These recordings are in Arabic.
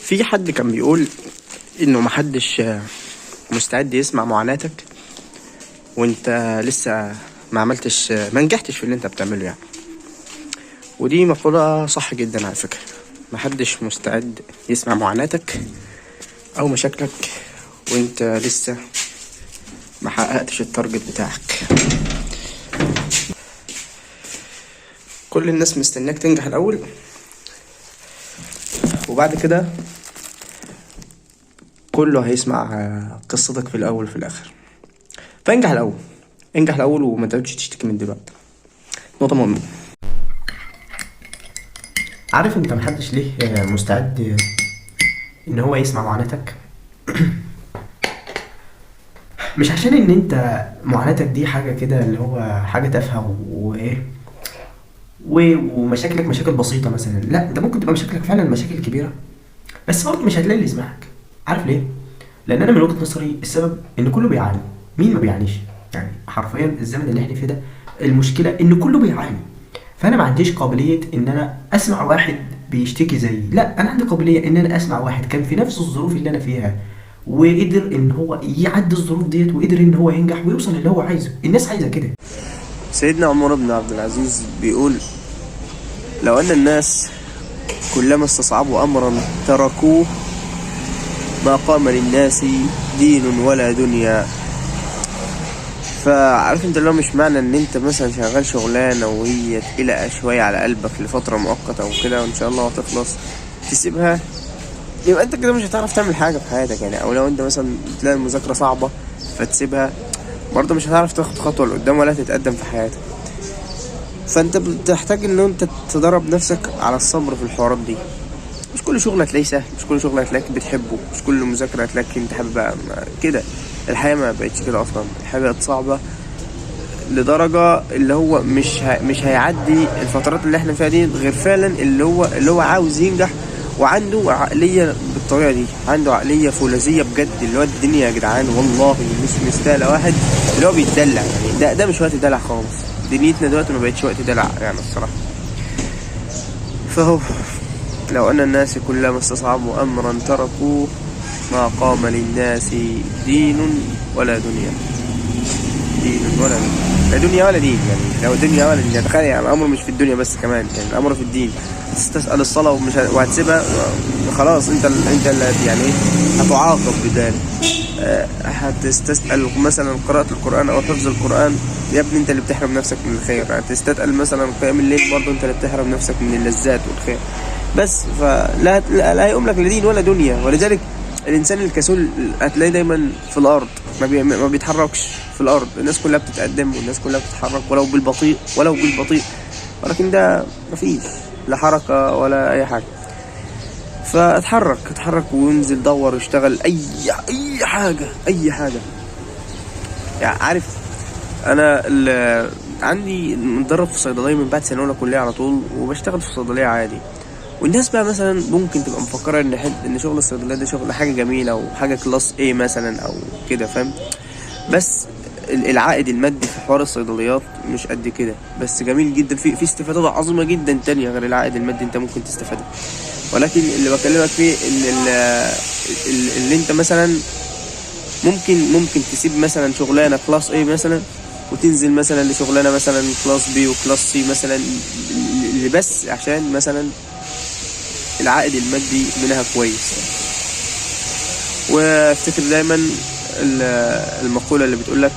في حد كان بيقول انه محدش مستعد يسمع معاناتك وانت لسه ما نجحتش في اللي انت بتعمله يعني. ودي مقولة صح جدا على فكرة. محدش مستعد يسمع معاناتك او مشاكلك وانت لسه ما حققتش التارجت بتاعك. كل الناس مستناك تنجح الاول، وبعد كده كله هيسمع قصتك في الاول وفي الاخر. فانجح الاول، انجح الاول وما تقعدش تشتكي من دلوقتي. نقطة مهمة. عارف انت محدش ليه مستعد ان هو يسمع معاناتك؟ مش عشان ان انت معاناتك دي حاجة كده اللي هو حاجة تافهة وايه ومشاكلك مشاكل بسيطة مثلا، لا انت ممكن تبقى مشاكلك فعلا مشاكل كبيرة، بس برضه مش هتلاقي اللي يسمعك. عارف ليه؟ لان انا من وجهة نظري السبب ان كله بيعاني. مين ما بيعانيش؟ يعني حرفيا الزمن اللي احنا فيه ده المشكلة ان كله بيعاني. فانا ما عنديش قابلية ان انا اسمع واحد بيشتكي زيي، لا انا عندي قابلية ان انا اسمع واحد كان في نفس الظروف اللي انا فيها وقدر ان هو يعدي الظروف ديت وقدر ان هو ينجح ويوصل اللي هو عايزه. الناس عايزة كده. سيدنا عمر بن عبد العزيز بيقول: لو أن الناس كلما استصعبوا أمرا تركوه ما قام للناس دين ولا دنيا. فعارف انت لو مش معنى ان انت مثلا شغال شغلانة وهي تقيلة شوية على قلبك لفترة مؤقتة وكده وان شاء الله هتخلص تسيبها، يبقى انت كده مش هتعرف تعمل حاجة في حياتك يعني. او لو انت مثلا تلاقي المذاكرة صعبة فتسيبها، برضه مش هتعرف تاخد خطوة لقدام ولا تتقدم في حياتك. فانت بتحتاج ان انت تدرب نفسك على الصبر في الحوارات دي. مش كل شغل هتلاقيه سهل، مش كل شغل هتلاقيك بتحبه، مش كل مذاكرة هتلاقيك انت حاببها كده. الحياة ما بقتش كده اصلا، الحياة بقت صعبة لدرجة اللي هو مش هيعدي الفترات اللي احنا فيها دي غير فعلا اللي هو عاوز ينجح وعنده عقلية بالطريقة دي، عنده عقلية فولاذية بجد. اللي هو الدنيا يا جدعان والله مش مستاهلة واحد اللي هو بيتدلع يعني. ده مش وقت دلع خالص. دنيتنا دلوقتي ما بقتش وقت دلع يعني الصراحة. فهو لو أن الناس كلما استصعبوا أمرا تركوه ما قام للناس دين ولا دنيا. دين ولا دنيا، لا دنيا ولا دين يعني. لو دنيا ولا دنيا تخيل يعني. الأمر مش في الدنيا بس كمان يعني، الأمر في الدين. تسأل الصلاة وهتسيبها خلاص انت اللي يعني هتعاقب بذلك. هتستسأل مثلا قراءة القرآن او حفظ القرآن، يا ابني انت اللي بتحرم نفسك من الخير. هتستسأل مثلا قيام الليل، برضه انت اللي بتحرم نفسك من اللذات والخير. بس لا هيقوم لك لا دين ولا دنيا. ولذلك الانسان الكسول هتلاقيه دايما في الارض، ما بيتحركش في الارض. الناس كلها بتتقدم والناس كلها بتتحرك ولو بالبطيء، ولكن ده مفيش لا حركة ولا اي حاجة. فاتحرك وانزل دور واشتغل اي حاجة يعني. عارف انا عندي متدرب في صيدلية من بعد سنة اولى كلية على طول، وبشتغل في صيدلية عادي. والناس بقى مثلا ممكن تبقى مفكرة ان شغل الصيدلية ده شغل حاجة جميلة وحاجة كلاس ايه مثلا او كده، فاهم؟ بس العائد المادي في حوار الصيدليات مش قد كده، بس جميل جدا. في استفادات عظيمة جدا تانية غير العائد المادي انت ممكن تستفاده. ولكن اللي بكلمك فيه ان اللي انت مثلا ممكن تسيب مثلا شغلانة كلاس ايه مثلا وتنزل مثلا لشغلانة مثلا كلاس بي وكلاس سي مثلا، اللي بس عشان مثلا العائد المادي منها كويس. وافتكر دايما المقولة اللي بتقولك: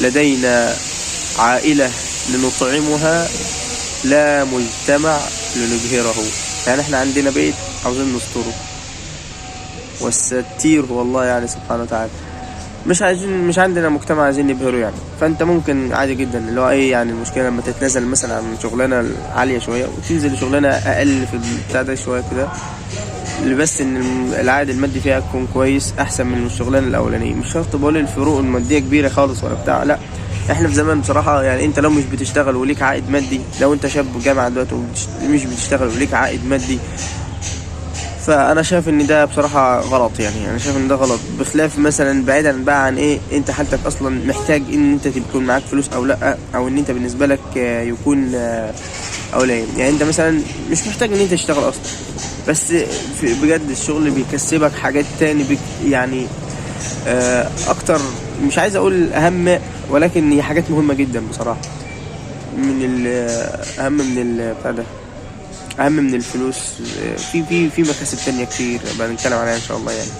لدينا عائلة لنطعمها لا مجتمع لنبهره. يعني احنا عندنا بيت عاوزين نستره، والستير هو الله يعني سبحانه وتعالى. مش عندنا مجتمع عايزين نبهره يعني. فانت ممكن عادي جدا اللي هو ايه يعني، المشكلة لما تتنازل مثلا عن شغلانة عالية شوية وتنزل لشغلانة اقل في البتاع ده شوية كده، اللي بس ان العائد المادي فيها يكون كويس احسن من الشغلانه الاولانيه. مش شرط بقول الفروق الماديه كبيره خالص ولا بتاع، لا. احنا في زمان بصراحه يعني، انت لو مش بتشتغل وليك عائد مادي، لو انت شاب جامعه دلوقتي مش بتشتغل وليك عائد مادي، فانا شايف ان ده بصراحه غلط يعني. انا شايف ان ده غلط، بخلاف مثلا بعيدا بقى عن ايه انت حالتك اصلا محتاج ان انت تكون معاك فلوس او لا، او ان انت بالنسبه لك يكون اولاني يعني. انت مثلا مش محتاج ان انت تشتغل اصلا، بس بجد الشغل بيكسبك حاجات تاني يعني اكتر، مش عايز اقول اهم، ولكن هي حاجات مهمة جدا بصراحة. من اهم من بتاع ده، اهم من الفلوس. في مكاسب تانية كتير بنتكلم عليها ان شاء الله يعني.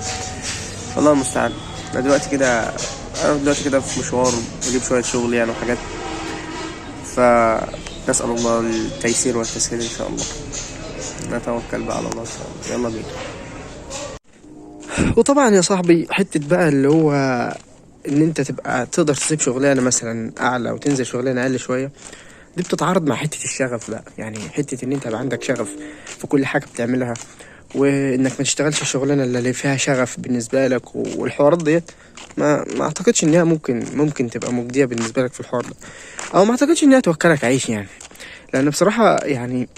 الله المستعان. انا دلوقتي كده في مشوار بجيب شوية شغل يعني وحاجات، فنسأل الله التيسير والتسهيل ان شاء الله. نتوكل بقى على الله ان شاء الله. يلا بينا. وطبعا يا صاحبي حتة بقى اللي هو ان انت تبقى تقدر تسيب شغلانة مثلا اعلى وتنزل شغلانة اقل شوية، دي بتتعارض مع حتة الشغف بقى. يعني حتة ان انت يبقى عندك شغف في كل حاجة بتعملها، وانك ما تشتغلش الشغلانة اللي فيها شغف بالنسبة لك، والحوارات ديت ما اعتقدش انها ممكن تبقى مجدية بالنسبة لك في الحوار ده، او ما اعتقدش انها توكلك عيش يعني. لان بصراحة يعني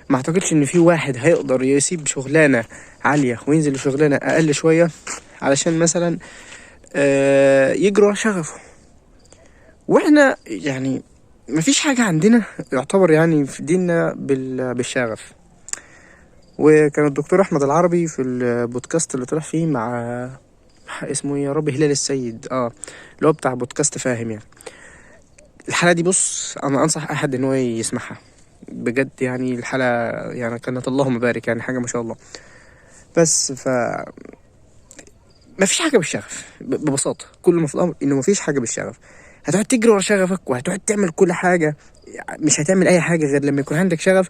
ما اعتقدش ان في واحد هيقدر يسيب شغلانة عالية وينزل لشغلانة اقل شوية علشان مثلا يجري ورا شغفه. واحنا يعني مفيش حاجة عندنا يعتبر يعني في ديننا بالشغف. وكان الدكتور احمد العربي في البودكاست اللي طلع فيه مع اسمه ايه يا رب، هلال السيد، اللي هو بتاع بودكاست فاهم يعني. الحلقة دي بص انا انصح احد ان هو يسمعها بجد يعني. الحلقة يعني كانت اللهم بارك يعني، حاجة ما شاء الله. بس ما فيش حاجة بالشغف ببساطة. كل ما في الأمر إنه ما فيش حاجة بالشغف. هتقعد تجري ورا شغفك وهتقعد تعمل كل حاجة، مش هتعمل أي حاجة غير لما يكون عندك شغف.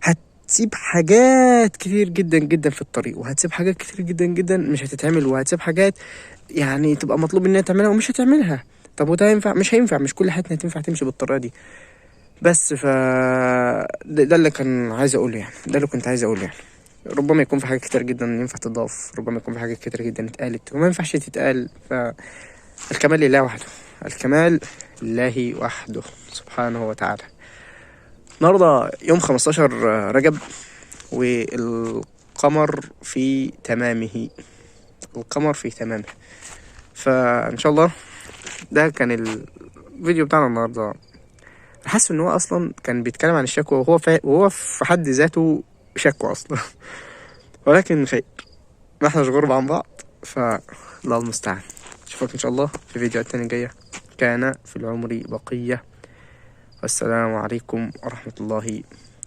هتسيب حاجات كتير جدا جدا في الطريق، وهتسيب حاجات كتير جدا جدا مش هتتعمل، وهتسيب حاجات يعني تبقى مطلوب إنها تعملها ومش هتعملها. طب وده ينفع؟ مش هينفع. مش كل حياتنا تنفع تمشي بالطريقة دي. بس ده اللي كان عايز أقوله يعني. ده اللي كنت عايز أقوله يعني. ربما يكون في حاجات كتير جدا ينفع تضاف، ربما يكون في حاجات كتير جدا اتقالت وما ينفعش تتقال. فالكمال لله وحده، الكمال لله وحده سبحانه وتعالى. النهارده يوم 15 رجب، والقمر في تمامه. القمر في تمامه. فان شاء الله ده كان الفيديو بتاعنا النهارده. حاسس ان هو اصلا كان بيتكلم عن الشكوى، وهو في حد ذاته شكوى اصلا. ولكن خير، ما احناش غرب عن بعض، فالله المستعان. اشوفك ان شاء الله في فيديوهات تانية جاية. كان في العمر بقية، والسلام عليكم ورحمة الله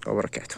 وبركاته.